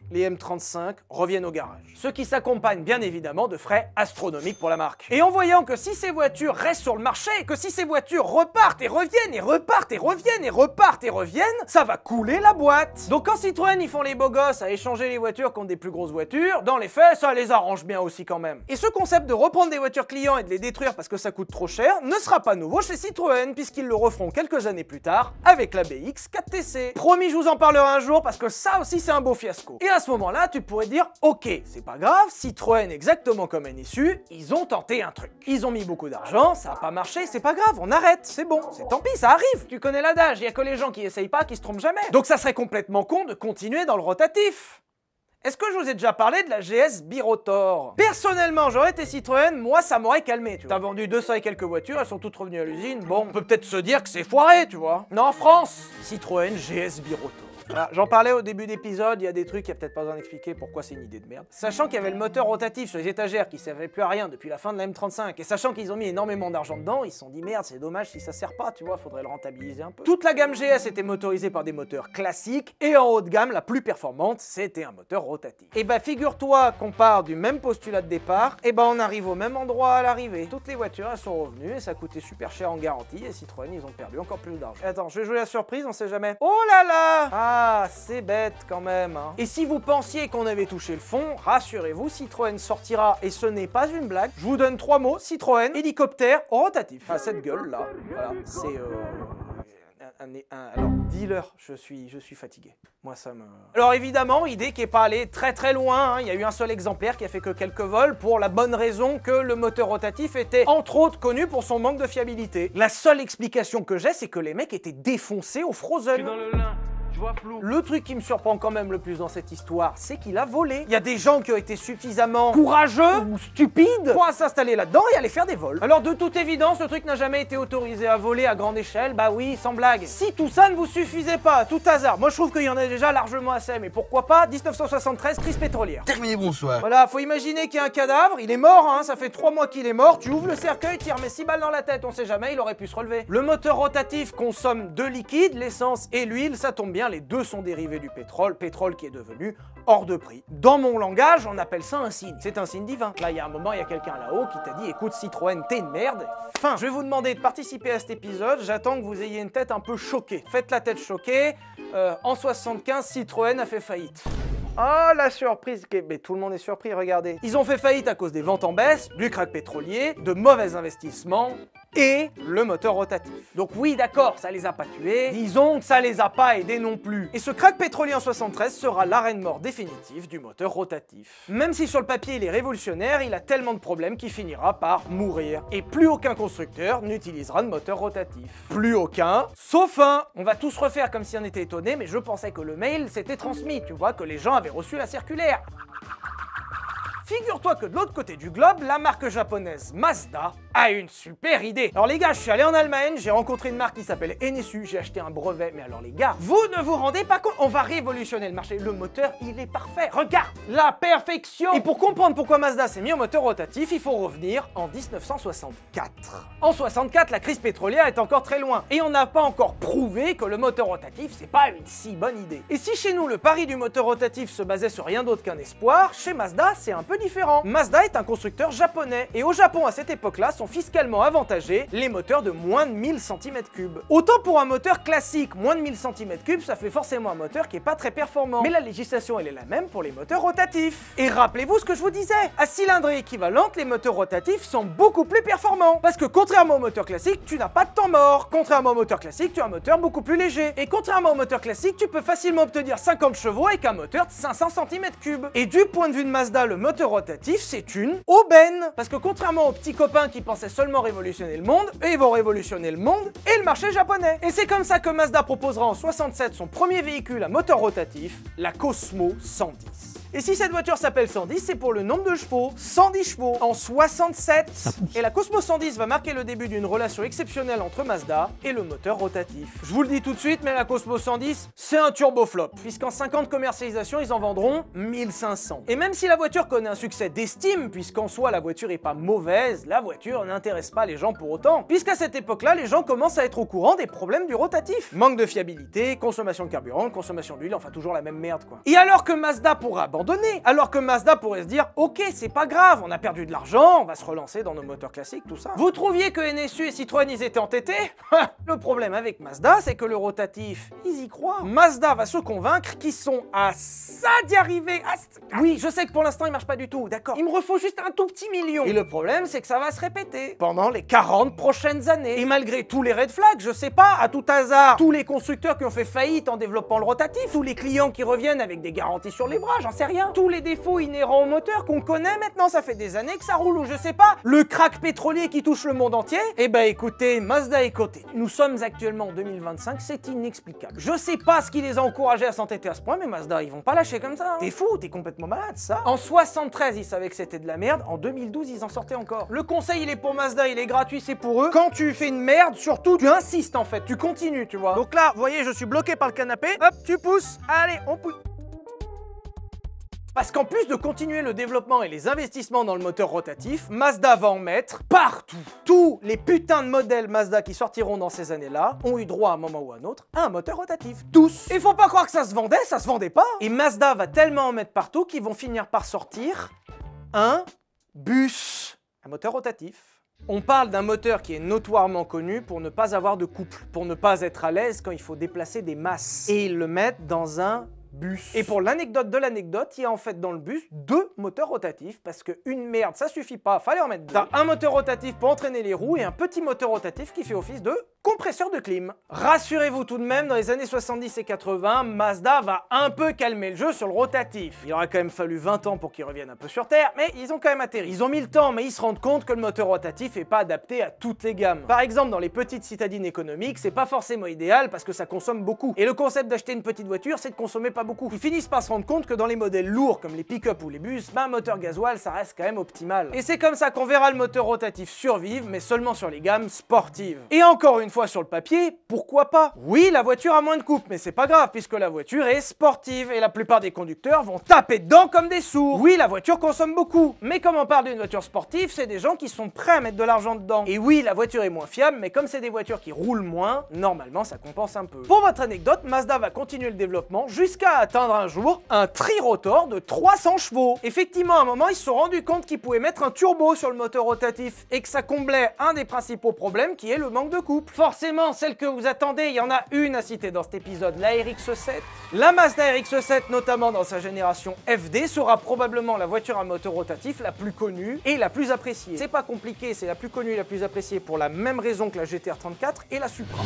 Speaker 1: les M35 reviennent au garage. Ce qui s'accompagne bien évidemment de frais astronomiques pour la marque. Et en voyant que si ces voitures restent sur le marché, que si ces voitures repartent et reviennent et repartent et reviennent et repartent et reviennent, ça va couler la boîte. Donc quand Citroën ils font les beaux gosses à échanger les voitures contre des plus grosses voitures, dans les faits, ça les arrange bien aussi quand même. Et ce concept de reprendre des voitures clients et de les détruire parce que ça coûte trop cher ne sera pas nouveau chez Citroën puisqu'ils le referont quelques années plus tard avec la BX 4TC. Promis, je vous en parlerai un jour parce que ça aussi c'est un beau fiasco. Et à ce moment-là, tu pourrais dire ok, c'est pas grave, Citroën exactement comme un issu, ils ont tenté un truc. Ils ont mis beaucoup d'argent, ça a pas marché, c'est pas grave, on arrête, c'est bon, c'est tant pis, ça arrive. Tu connais l'adage, il y a que les gens qui essayent pas qui se trompent jamais. Donc ça serait complètement con de continuer dans le rotatif. Est-ce que je vous ai déjà parlé de la GS Birotor? Personnellement, j'aurais été Citroën, moi ça m'aurait calmé, tu vois. T'as vendu 200 et quelques voitures, elles sont toutes revenues à l'usine, bon, on peut peut-être se dire que c'est foiré, tu vois. Mais en France, Citroën GS Birotor. Voilà, j'en parlais au début d'épisode, il y a des trucs, il n'y a peut-être pas besoin d'expliquer pourquoi c'est une idée de merde. Sachant qu'il y avait le moteur rotatif sur les étagères qui servait plus à rien depuis la fin de la M35, et sachant qu'ils ont mis énormément d'argent dedans, ils se sont dit merde, c'est dommage si ça sert pas, tu vois, faudrait le rentabiliser un peu. Toute la gamme GS était motorisée par des moteurs classiques, et en haut de gamme, la plus performante, c'était un moteur rotatif. Et bah figure-toi qu'on part du même postulat de départ, et bah on arrive au même endroit à l'arrivée. Toutes les voitures, elles sont revenues, et ça coûtait super cher en garantie, et Citroën, ils ont perdu encore plus d'argent. Attends, je vais jouer la surprise, on sait jamais. Oh là là! Ah, c'est bête quand même, hein. Et si vous pensiez qu'on avait touché le fond, rassurez-vous, Citroën sortira, et ce n'est pas une blague, je vous donne 3 mots, Citroën, hélicoptère, rotatif. Ah, cette gueule là, voilà, c'est alors, dealer, je suis fatigué. Moi, ça me... Alors évidemment, idée qui est pas allée très loin, hein. Il y a eu un seul exemplaire qui a fait que quelques vols, pour la bonne raison que le moteur rotatif était, entre autres, connu pour son manque de fiabilité. La seule explication que j'ai, c'est que les mecs étaient défoncés au Frozen. Dans le lin. Le truc qui me surprend quand même le plus dans cette histoire, c'est qu'il a volé. Il y a des gens qui ont été suffisamment courageux ou stupides pour s'installer là-dedans et aller faire des vols. Alors de toute évidence, le truc n'a jamais été autorisé à voler à grande échelle, bah oui, sans blague. Si tout ça ne vous suffisait pas, à tout hasard, moi je trouve qu'il y en a déjà largement assez, mais pourquoi pas 1973, crise pétrolière.
Speaker 3: Terminé, bonsoir.
Speaker 1: Voilà, faut imaginer qu'il y a un cadavre, il est mort, hein, ça fait 3 mois qu'il est mort, tu ouvres le cercueil, tu remets 6 balles dans la tête, on sait jamais, il aurait pu se relever. Le moteur rotatif consomme 2 liquides, l'essence et l'huile, ça tombe bien, les deux sont dérivés du pétrole qui est devenu hors de prix. Dans mon langage, on appelle ça un signe. C'est un signe divin. Là, il y a un moment, il y a quelqu'un là-haut qui t'a dit « Écoute, Citroën, t'es une merde. » Fin. Je vais vous demander de participer à cet épisode. J'attends que vous ayez une tête un peu choquée. Faites la tête choquée. En 75, Citroën a fait faillite. Oh la surprise, mais tout le monde est surpris, regardez. Ils ont fait faillite à cause des ventes en baisse, du crack pétrolier, de mauvais investissements et le moteur rotatif. Donc oui, d'accord, ça les a pas tués, disons que ça les a pas aidés non plus. Et ce crack pétrolier en 73 sera l'arrêt de mort définitif du moteur rotatif. Même si sur le papier il est révolutionnaire, il a tellement de problèmes qu'il finira par mourir. Et plus aucun constructeur n'utilisera de moteur rotatif. Plus aucun, sauf un. On va tous refaire comme si on était étonné, mais je pensais que le mail s'était transmis, tu vois, que les gens avaient reçu la circulaire. figure-toi que de l'autre côté du globe, la marque japonaise Mazda a une super idée. Alors les gars, je suis allé en Allemagne, j'ai rencontré une marque qui s'appelle Enesu, j'ai acheté un brevet, mais alors les gars, vous ne vous rendez pas compte, on va révolutionner le marché. Le moteur, il est parfait. Regarde, la perfection. Et pour comprendre pourquoi Mazda s'est mis au moteur rotatif, il faut revenir en 1964. En 64, la crise pétrolière est encore très loin, et on n'a pas encore prouvé que le moteur rotatif, c'est pas une si bonne idée. Et si chez nous, le pari du moteur rotatif se basait sur rien d'autre qu'un espoir, chez Mazda, c'est un peu différent. Mazda est un constructeur japonais, et au Japon, à cette époque-là, sont fiscalement avantagés les moteurs de moins de 1000 cm3. Autant pour un moteur classique, moins de 1000 cm3, ça fait forcément un moteur qui est pas très performant. Mais la législation, elle est la même pour les moteurs rotatifs. Et rappelez-vous ce que je vous disais, à cylindrée équivalente, les moteurs rotatifs sont beaucoup plus performants. Parce que contrairement au moteur classique, tu n'as pas de temps mort. Contrairement au moteur classique, tu as un moteur beaucoup plus léger. Et contrairement au moteur classique, tu peux facilement obtenir 50 chevaux avec un moteur de 500 cm3. Et du point de vue de Mazda, le moteur rotatif, c'est une aubaine. Parce que contrairement aux petits copains qui pensaient seulement révolutionner le monde, eux, ils vont révolutionner le monde et le marché japonais. Et c'est comme ça que Mazda proposera en 67 son premier véhicule à moteur rotatif, la Cosmo 110. Et si cette voiture s'appelle 110, c'est pour le nombre de chevaux, 110 chevaux en 67. Et la Cosmo 110 va marquer le début d'une relation exceptionnelle entre Mazda et le moteur rotatif. Je vous le dis tout de suite, mais la Cosmo 110, c'est un turbo flop, puisqu'en 5 ans de commercialisation, ils en vendront 1500. Et même si la voiture connaît un succès d'estime, puisqu'en soi la voiture est pas mauvaise, la voiture n'intéresse pas les gens pour autant, puisqu'à cette époque-là, les gens commencent à être au courant des problèmes du rotatif. Manque de fiabilité, consommation de carburant, consommation d'huile, enfin toujours la même merde quoi. Et alors que Mazda pourra abandonner, alors que Mazda pourrait se dire ok c'est pas grave, on a perdu de l'argent, on va se relancer dans nos moteurs classiques, tout ça. Vous trouviez que NSU et Citroën ils étaient entêtés? Le problème avec Mazda c'est que le rotatif, ils y croient. Mazda va se convaincre qu'ils sont à ça d'y arriver. Oui, je sais que pour l'instant il marche pas du tout, d'accord. Il me refaut juste un tout petit million. Et le problème c'est que ça va se répéter pendant les 40 prochaines années. Et malgré tous les red flags, je sais pas, à tout hasard, tous les constructeurs qui ont fait faillite en développant le rotatif, tous les clients qui reviennent avec des garanties sur les bras, j'en sais rien. Tous les défauts inhérents au moteur qu'on connaît maintenant, ça fait des années que ça roule, ou je sais pas, le crack pétrolier qui touche le monde entier. Eh ben écoutez, Mazda est coté. Nous sommes actuellement en 2025, c'est inexplicable. Je sais pas ce qui les a encouragés à s'entêter à ce point, mais Mazda, ils vont pas lâcher comme ça. Hein. T'es fou, t'es complètement malade, ça. En 73, ils savaient que c'était de la merde. En 2012, ils en sortaient encore. Le conseil, il est pour Mazda, il est gratuit, c'est pour eux. Quand tu fais une merde, surtout, tu insistes en fait, tu continues, tu vois. Donc là, vous voyez, je suis bloqué par le canapé. Hop, tu pousses. Allez, on pousse. Parce qu'en plus de continuer le développement et les investissements dans le moteur rotatif, Mazda va en mettre partout. Tous les putains de modèles Mazda qui sortiront dans ces années-là ont eu droit à un moment ou à un autre à un moteur rotatif. Tous. Et faut pas croire que ça se vendait, ça se vendait pas. Et Mazda va tellement en mettre partout qu'ils vont finir par sortir un bus à moteur rotatif. On parle d'un moteur qui est notoirement connu pour ne pas avoir de couple, pour ne pas être à l'aise quand il faut déplacer des masses. Et ils le mettent dans un bus. Et pour l'anecdote de l'anecdote, il y a en fait dans le bus 2 moteurs rotatifs, parce qu'une merde ça suffit pas, fallait en mettre 2. T'as un moteur rotatif pour entraîner les roues et un petit moteur rotatif qui fait office de compresseur de clim. Rassurez-vous tout de même, dans les années 70 et 80, Mazda va un peu calmer le jeu sur le rotatif. Il aura quand même fallu 20 ans pour qu'ils reviennent un peu sur terre, mais ils ont quand même atterri. Ils ont mis le temps, mais ils se rendent compte que le moteur rotatif est pas adapté à toutes les gammes. Par exemple, dans les petites citadines économiques, c'est pas forcément idéal parce que ça consomme beaucoup. Et le concept d'acheter une petite voiture, c'est de consommer pas beaucoup. Ils finissent par se rendre compte que dans les modèles lourds comme les pick-up ou les bus, un moteur gasoil, ça reste quand même optimal. Et c'est comme ça qu'on verra le moteur rotatif survivre, mais seulement sur les gammes sportives. Et encore une fois sur le papier, pourquoi pas? Oui, la voiture a moins de couple, mais c'est pas grave puisque la voiture est sportive et la plupart des conducteurs vont taper dedans comme des sourds. Oui, la voiture consomme beaucoup, mais comme on parle d'une voiture sportive, c'est des gens qui sont prêts à mettre de l'argent dedans. Et oui, la voiture est moins fiable, mais comme c'est des voitures qui roulent moins, normalement ça compense un peu. Pour votre anecdote, Mazda va continuer le développement jusqu'à atteindre un jour un tri-rotor de 300 chevaux. Effectivement, à un moment, ils se sont rendus compte qu'ils pouvaient mettre un turbo sur le moteur rotatif et que ça comblait un des principaux problèmes qui est le manque de couple. Forcément, celle que vous attendez, il y en a une à citer dans cet épisode, la RX-7. La Mazda RX-7, notamment dans sa génération FD, sera probablement la voiture à moteur rotatif la plus connue et la plus appréciée. C'est pas compliqué, c'est la plus connue et la plus appréciée pour la même raison que la GT-R 34 et la Supra.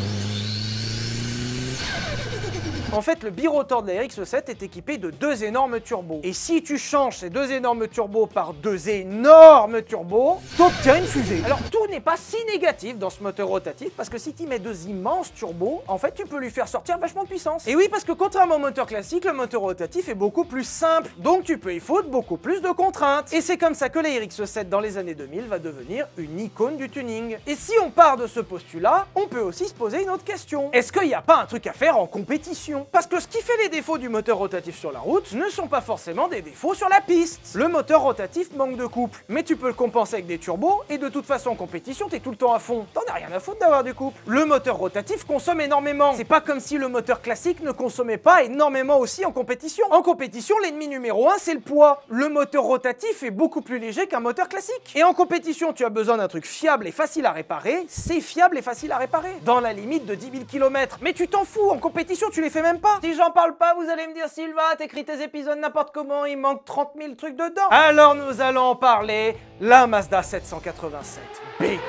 Speaker 1: En fait, le birotor de la RX-7 est équipé de 2 énormes turbos. Et si tu changes ces 2 énormes turbos par 2 énormes turbos, t'obtiens une fusée. Alors tout n'est n'est pas si négative dans ce moteur rotatif parce que si tu mets deux immenses turbos, en fait tu peux lui faire sortir vachement de puissance. Et oui, parce que contrairement au moteur classique, le moteur rotatif est beaucoup plus simple, donc tu peux y foutre beaucoup plus de contraintes. Et c'est comme ça que la RX-7 dans les années 2000 va devenir une icône du tuning. Et si on part de ce postulat, on peut aussi se poser une autre question. Est-ce qu'il n'y a pas un truc à faire en compétition? Parce que ce qui fait les défauts du moteur rotatif sur la route ne sont pas forcément des défauts sur la piste. Le moteur rotatif manque de couple, mais tu peux le compenser avec des turbos, et de toute façon en compétition t'es tout le temps à fond. T'en as rien à foutre d'avoir du couple. Le moteur rotatif consomme énormément. C'est pas comme si le moteur classique ne consommait pas énormément aussi en compétition. En compétition, l'ennemi numéro 1 c'est le poids. Le moteur rotatif est beaucoup plus léger qu'un moteur classique. Et en compétition, tu as besoin d'un truc fiable et facile à réparer. C'est fiable et facile à réparer. Dans la limite de 10 000 km. Mais tu t'en fous, en compétition tu les fais même pas. Si j'en parle pas, vous allez me dire Sylvain, t'écris tes épisodes n'importe comment, il manque 30 000 trucs dedans. Alors nous allons en parler. La Mazda 787B.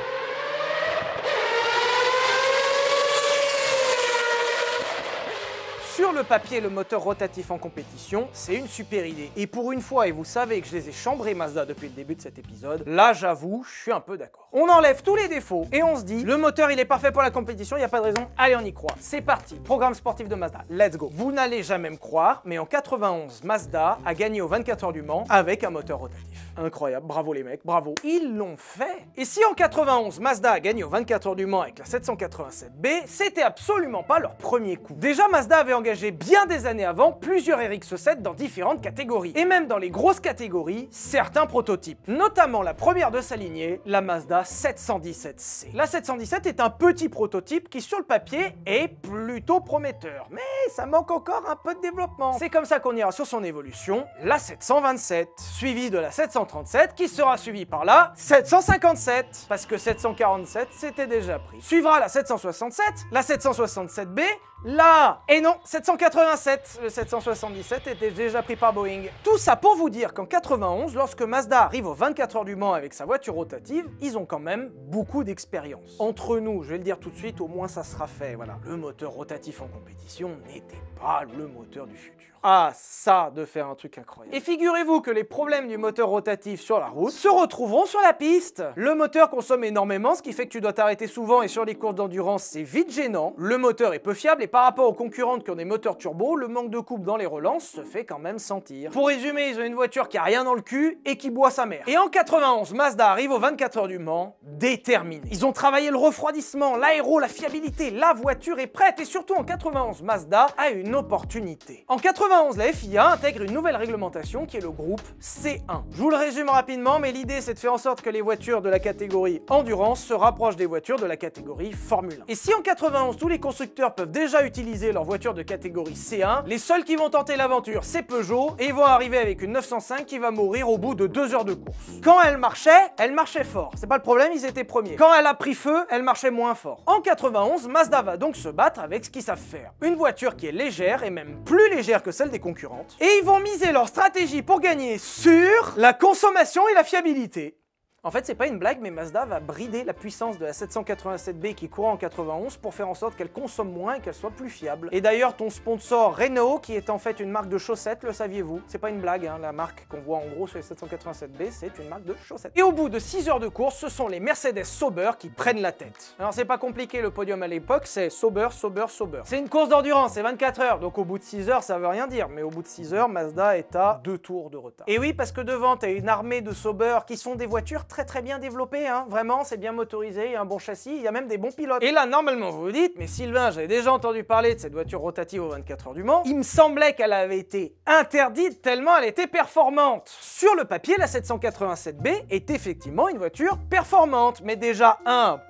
Speaker 1: Sur le papier, le moteur rotatif en compétition, c'est une super idée. Et pour une fois, et vous savez que je les ai chambrés Mazda depuis le début de cet épisode, là j'avoue, je suis un peu d'accord. On enlève tous les défauts et on se dit, le moteur il est parfait pour la compétition, il n'y a pas de raison, allez on y croit. C'est parti, programme sportif de Mazda, let's go. Vous n'allez jamais me croire, mais en 91, Mazda a gagné aux 24 heures du Mans avec un moteur rotatif. Incroyable, bravo les mecs, bravo. Ils l'ont fait. Et si en 91, Mazda a gagné aux 24 heures du Mans avec la 787B, c'était absolument pas leur premier coup. Déjà, Mazda avait engagé bien des années avant plusieurs RX-7 dans différentes catégories. Et même dans les grosses catégories, certains prototypes. Notamment la première de sa lignée, la Mazda 717C. La 717 est un petit prototype qui sur le papier est plutôt prometteur. Mais ça manque encore un peu de développement. C'est comme ça qu'on ira sur son évolution, la 727, suivie de la 737 qui sera suivie par la 757. Parce que 747 c'était déjà pris. Suivra la 767, la 767B, là, et non, 787, le 777 était déjà pris par Boeing. Tout ça pour vous dire qu'en 91, lorsque Mazda arrive aux 24 heures du Mans avec sa voiture rotative, ils ont quand même beaucoup d'expérience. Entre nous, je vais le dire tout de suite, au moins ça sera fait, voilà. Le moteur rotatif en compétition n'était pas le moteur du futur. Ah, ça, de faire un truc incroyable. Et figurez-vous que les problèmes du moteur rotatif sur la route se retrouveront sur la piste. Le moteur consomme énormément, ce qui fait que tu dois t'arrêter souvent et sur les courses d'endurance, c'est vite gênant. Le moteur est peu fiable et par rapport aux concurrentes qui ont des moteurs turbo, le manque de couple dans les relances se fait quand même sentir. Pour résumer, ils ont une voiture qui a rien dans le cul et qui boit sa mère. Et en 91, Mazda arrive aux 24 heures du Mans, déterminé. Ils ont travaillé le refroidissement, l'aéro, la fiabilité, la voiture est prête et surtout en 91, Mazda a une opportunité. En 91, la FIA intègre une nouvelle réglementation qui est le groupe C1. Je vous le résume rapidement, mais l'idée c'est de faire en sorte que les voitures de la catégorie Endurance se rapprochent des voitures de la catégorie Formule 1. Et si en 91 tous les constructeurs peuvent déjà utiliser leurs voitures de catégorie C1, les seuls qui vont tenter l'aventure c'est Peugeot et ils vont arriver avec une 905 qui va mourir au bout de 2 heures de course. Quand elle marchait fort. C'est pas le problème, ils étaient premiers. Quand elle a pris feu, elle marchait moins fort. En 91, Mazda va donc se battre avec ce qu'ils savent faire. Une voiture qui est légère et même plus légère que celle des concurrentes. Et ils vont miser leur stratégie pour gagner sur la consommation et la fiabilité. En fait, c'est pas une blague, mais Mazda va brider la puissance de la 787B qui court en 91 pour faire en sorte qu'elle consomme moins et qu'elle soit plus fiable. Et d'ailleurs, ton sponsor Renault, qui est en fait une marque de chaussettes, le saviez-vous? C'est pas une blague, hein, la marque qu'on voit en gros sur les 787B, c'est une marque de chaussettes. Et au bout de 6 heures de course, ce sont les Mercedes Sauber qui prennent la tête. Alors c'est pas compliqué, le podium à l'époque, c'est Sauber, Sauber, Sauber. C'est une course d'endurance, c'est 24 heures, donc au bout de 6 heures, ça veut rien dire, mais au bout de 6 heures, Mazda est à 2 tours de retard. Et oui, parce que devant, t'as une armée de Sauber qui sont des voitures très bien développé, hein. Vraiment, c'est bien motorisé, il y a un bon châssis, il y a même des bons pilotes. Et là, normalement, vous vous dites, mais Sylvain, j'avais déjà entendu parler de cette voiture rotative aux 24 heures du Mans. Il me semblait qu'elle avait été interdite tellement elle était performante. Sur le papier, la 787B est effectivement une voiture performante, mais déjà,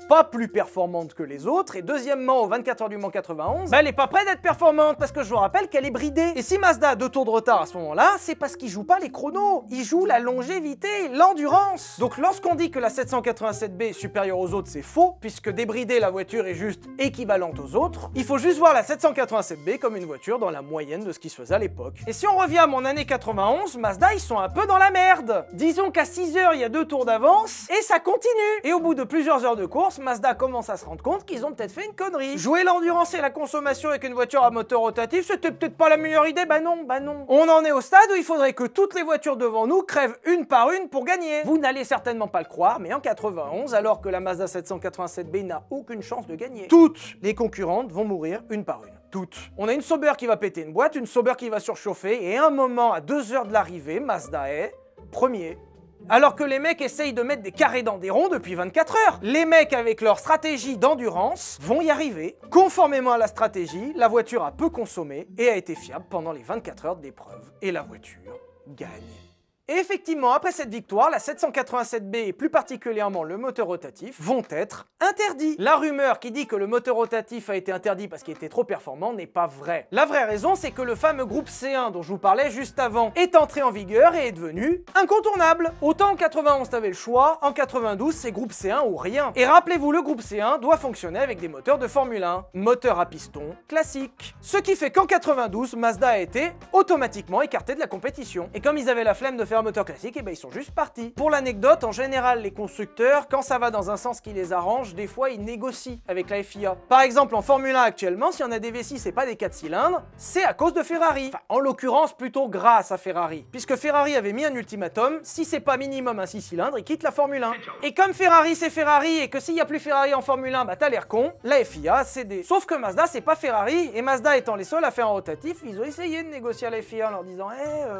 Speaker 1: pas plus performante que les autres, et deuxièmement, aux 24 heures du Mans 91, elle est pas prête d'être performante, parce que je vous rappelle qu'elle est bridée. Et si Mazda a 2 tours de retard à ce moment-là, c'est parce qu'il joue pas les chronos, il joue la longévité, l'endurance. Donc lorsqu'on dit que la 787B est supérieure aux autres, c'est faux, puisque débrider la voiture est juste équivalente aux autres. Il faut juste voir la 787B comme une voiture dans la moyenne de ce qui se faisait à l'époque. Et si on revient à mon année 91, Mazda, ils sont un peu dans la merde. Disons qu'à 6 heures, il y a 2 tours d'avance, et ça continue. Et au bout de plusieurs heures de course, Mazda commence à se rendre compte qu'ils ont peut-être fait une connerie. Jouer l'endurance et la consommation avec une voiture à moteur rotatif, c'était peut-être pas la meilleure idée, bah non. On en est au stade où il faudrait que toutes les voitures devant nous crèvent une par une pour gagner. Vous n'allez certainement certainement pas le croire, mais en 91, alors que la Mazda 787B n'a aucune chance de gagner, toutes les concurrentes vont mourir une par une. Toutes. On a une Sauber qui va péter une boîte, une Sauber qui va surchauffer, et à un moment, à 2 heures de l'arrivée, Mazda est premier. Alors que les mecs essayent de mettre des carrés dans des ronds depuis 24 heures. Les mecs, avec leur stratégie d'endurance, vont y arriver. Conformément à la stratégie, la voiture a peu consommé et a été fiable pendant les 24 heures d'épreuve. Et la voiture gagne. Et effectivement, après cette victoire, la 787B et plus particulièrement le moteur rotatif vont être interdits. La rumeur qui dit que le moteur rotatif a été interdit parce qu'il était trop performant n'est pas vraie. La vraie raison, c'est que le fameux groupe C1 dont je vous parlais juste avant est entré en vigueur et est devenu incontournable. Autant en 91 t'avais le choix, en 92 c'est groupe C1 ou rien. Et rappelez-vous, le groupe C1 doit fonctionner avec des moteurs de Formule 1, moteur à piston classique. Ce qui fait qu'en 92, Mazda a été automatiquement écarté de la compétition. Et comme ils avaient la flemme de faire un moteur classique, et ben ils sont juste partis. Pour l'anecdote, en général, les constructeurs, quand ça va dans un sens qui les arrange, des fois ils négocient avec la FIA. Par exemple, en Formule 1 actuellement, si on a des V6 et pas des 4 cylindres, c'est à cause de Ferrari. Enfin, en l'occurrence, plutôt grâce à Ferrari. Puisque Ferrari avait mis un ultimatum, si c'est pas minimum un 6 cylindres, ils quittent la Formule 1. Et comme Ferrari c'est Ferrari, et que s'il y a plus Ferrari en Formule 1, bah t'as l'air con, la FIA a cédé. Sauf que Mazda c'est pas Ferrari, et Mazda étant les seuls à faire un rotatif, ils ont essayé de négocier à la FIA en leur disant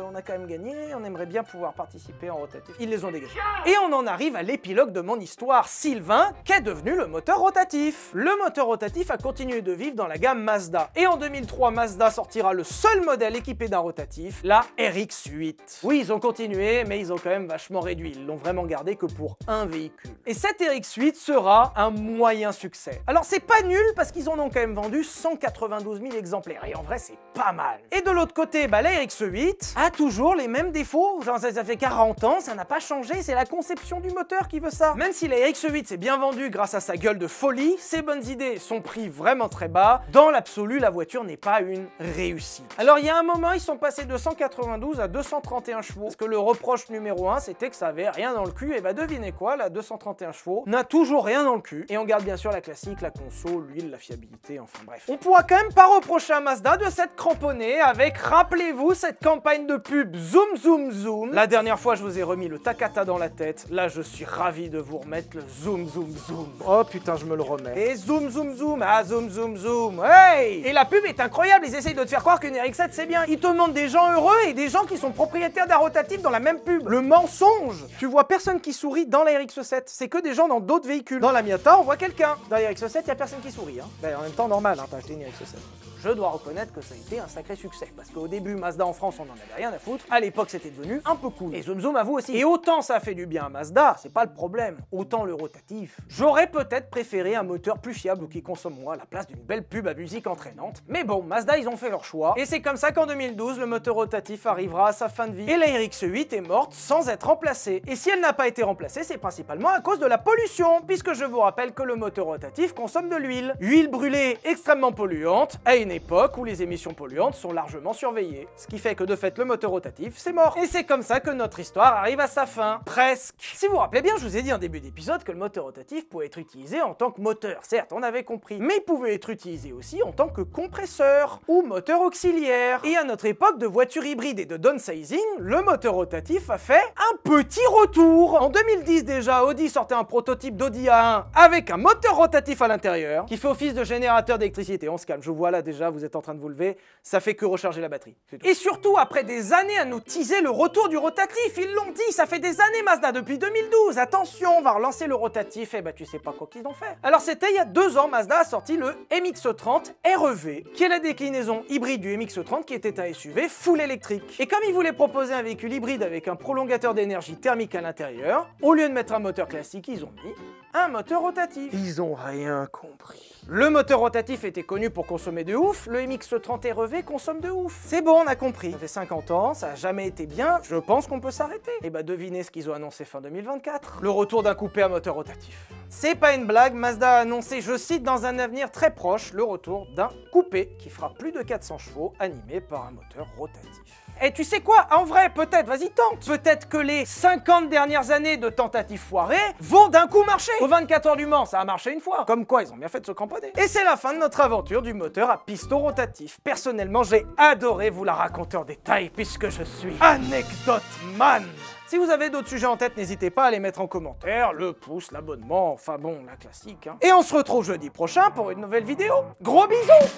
Speaker 1: on a quand même gagné, on aimerait bien pouvoir participer en rotatif. Ils les ont dégagés. Et on en arrive à l'épilogue de mon histoire, Sylvain, qu'est devenu le moteur rotatif. Le moteur rotatif a continué de vivre dans la gamme Mazda. Et en 2003, Mazda sortira le seul modèle équipé d'un rotatif, la RX-8. Oui, ils ont continué, mais ils ont quand même vachement réduit. Ils l'ont vraiment gardé que pour un véhicule. Et cette RX-8 sera un moyen succès. Alors c'est pas nul parce qu'ils en ont quand même vendu 192 000 exemplaires. Et en vrai, c'est pas mal. Et de l'autre côté, bah, la RX-8 a toujours les mêmes défauts. Genre, ça fait 40 ans, ça n'a pas changé, c'est la conception du moteur qui veut ça. Même si la RX-8 s'est bien vendue grâce à sa gueule de folie, ses bonnes idées, son prix vraiment très bas, dans l'absolu, la voiture n'est pas une réussite. Alors il y a un moment, ils sont passés de 192 à 231 chevaux, parce que le reproche numéro 1, c'était que ça avait rien dans le cul, et bah devinez quoi, la 231 chevaux n'a toujours rien dans le cul, et on garde bien sûr la classique, la conso, l'huile, la fiabilité, enfin bref. On pourra quand même pas reprocher à Mazda de s'être cramponné avec, rappelez-vous, cette campagne de pub Zoom Zoom Zoom. La dernière fois, je vous ai remis le Takata dans la tête. Là, je suis ravi de vous remettre le Zoom Zoom Zoom. Oh putain, je me le remets. Et Zoom Zoom Zoom, ah Zoom Zoom Zoom, hey! Et la pub est incroyable, ils essayent de te faire croire qu'une RX-7 c'est bien. Ils te montrent des gens heureux et des gens qui sont propriétaires d'un rotatif dans la même pub. Le mensonge! Tu vois personne qui sourit dans la RX-7, c'est que des gens dans d'autres véhicules. Dans la Miata, on voit quelqu'un. Dans la RX-7, il y a personne qui sourit. Hein. Ben, en même temps, normal, hein, t'as acheté une RX-7. Je dois reconnaître que ça a été un sacré succès, parce qu'au début, Mazda en France, on n'en avait rien à foutre. À l'époque, c'était devenu un peu cool. Et Zoom Zoom à vous aussi. Et autant ça a fait du bien à Mazda, c'est pas le problème. Autant le rotatif. J'aurais peut-être préféré un moteur plus fiable ou qui consomme moins à la place d'une belle pub à musique entraînante. Mais bon, Mazda, ils ont fait leur choix. Et c'est comme ça qu'en 2012, le moteur rotatif arrivera à sa fin de vie. Et la RX-8 est morte sans être remplacée. Et si elle n'a pas été remplacée, c'est principalement à cause de la pollution, puisque je vous rappelle que le moteur rotatif consomme de l'huile. Huile brûlée extrêmement polluante, à une époque où les émissions polluantes sont largement surveillées. Ce qui fait que de fait, le moteur rotatif, c'est mort. Et c'est comme ça que notre histoire arrive à sa fin. Presque. Si vous vous rappelez bien, je vous ai dit en début d'épisode que le moteur rotatif pouvait être utilisé en tant que moteur. Certes, on avait compris. Mais il pouvait être utilisé aussi en tant que compresseur ou moteur auxiliaire. Et à notre époque de voitures hybrides et de downsizing, le moteur rotatif a fait un petit retour. En 2010 déjà, Audi sortait un prototype d'Audi A1 avec un moteur rotatif à l'intérieur qui fait office de générateur d'électricité. On se calme, je vous vois là déjà, vous êtes en train de vous lever, ça fait que recharger la batterie. Et surtout, après des années à nous teaser le retour du rotatif, ils l'ont dit, ça fait des années Mazda, depuis 2012, attention, on va relancer le rotatif, et bah tu sais pas quoi qu'ils ont fait. Alors c'était il y a 2 ans, Mazda a sorti le MX-30 REV, qui est la déclinaison hybride du MX-30 qui était un SUV full électrique. Et comme ils voulaient proposer un véhicule hybride avec un prolongateur d'énergie thermique à l'intérieur, au lieu de mettre un moteur classique, ils ont mis un moteur rotatif. Ils ont rien compris. Le moteur rotatif était connu pour consommer de ouf, le MX-30 REV consomme de ouf. C'est bon, on a compris. Ça fait 50 ans, ça a jamais été bien, je pense qu'on peut s'arrêter. Et bah devinez ce qu'ils ont annoncé fin 2024. Le retour d'un coupé à moteur rotatif. C'est pas une blague, Mazda a annoncé, je cite, dans un avenir très proche, le retour d'un coupé qui fera plus de 400 chevaux animé par un moteur rotatif. Et tu sais quoi? En vrai, peut-être, vas-y tente. Peut-être que les 50 dernières années de tentatives foirées vont d'un coup marcher. Aux 24 heures du Mans, ça a marché une fois. Comme quoi, ils ont bien fait de se cramponner. Et c'est la fin de notre aventure du moteur à piston rotatif. Personnellement, j'ai adoré vous la raconter en détail puisque je suis anecdote man. Si vous avez d'autres sujets en tête, n'hésitez pas à les mettre en commentaire, le pouce, l'abonnement, enfin bon, la classique. Hein. Et on se retrouve jeudi prochain pour une nouvelle vidéo. Gros bisous!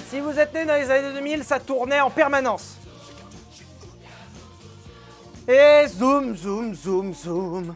Speaker 1: Si vous êtes né dans les années 2000, ça tournait en permanence. Et zoom, zoom, zoom, zoom.